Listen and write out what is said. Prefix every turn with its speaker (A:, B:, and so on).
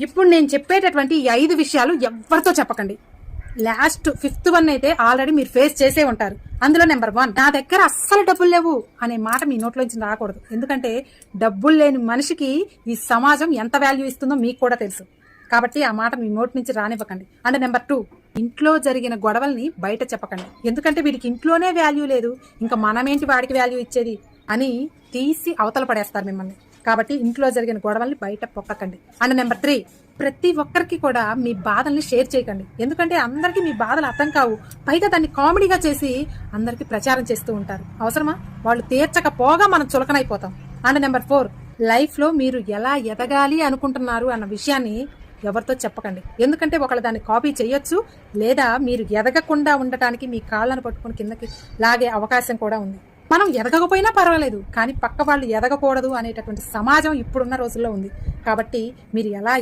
A: ఇప్పుడు నేను చెప్పేటటువంటి ఈ 5 విషయాలు ఎవరితో చెప్పకండి. లాస్ట్ 5th వన్ అయితే ఆల్రెడీ మీరు ఫేస్ చేసే ఉంటారు. అందులో నెంబర్ 1, నా దగ్గర అస్సలు డబ్బులు లేవు అనే మాట మీ నోట్లోంచి రాకూడదు. ఎందుకంటే డబ్బులు లేని మనిషికి ఈ సమాజం ఎంత వాల్యూ ఇస్తుందో మీకు కూడా తెలుసు. కాబట్టి ఆ మాట మీ నోటి నుంచి రానివ్వకండి. అండ్ నెంబర్ 2, ఇంట్లో జరిగిన గొడవల్ని బయట చెప్పకండి. ఎందుకంటే వీడికి ఇంట్లోనే వాల్యూ లేదు, ఇంకా మనమేంటి వాడికి వాల్యూ ఇచ్చేది అని తీసి అవతల పడేస్తారు మిమ్మల్ని. కాబట్టి ఇంట్లో జరిగిన గొడవల్ని బయట పొక్కకండి. అండ్ నెంబర్ 3, ప్రతి ఒక్కరికి కూడా మీ బాధల్ని షేర్ చేయకండి. ఎందుకంటే అందరికీ మీ బాధలు అర్థం కావు. పైగా దాన్ని కామెడీగా చేసి అందరికి ప్రచారం చేస్తూ ఉంటారు. అవసరమా? వాళ్ళు తీర్చకపోగా మనం చులకనైపోతాం. అండ్ నెంబర్ 4, లైఫ్ లో మీరు ఎలా ఎదగాలి అనుకుంటున్నారు అన్న విషయాన్ని ఎవరితో చెప్పకండి. ఎందుకంటే ఒకళ్ళు దాన్ని కాపీ చేయొచ్చు, లేదా మీరు ఎదగకుండా ఉండటానికి మీ కాళ్ళను పట్టుకుని కిందకి లాగే అవకాశం కూడా ఉంది. మనం ఎదగకపోయినా పర్వాలేదు, కానీ పక్క వాళ్ళు ఎదగకూడదు అనేటటువంటి సమాజం ఇప్పుడున్న రోజుల్లో ఉంది. కాబట్టి మీరు ఎలా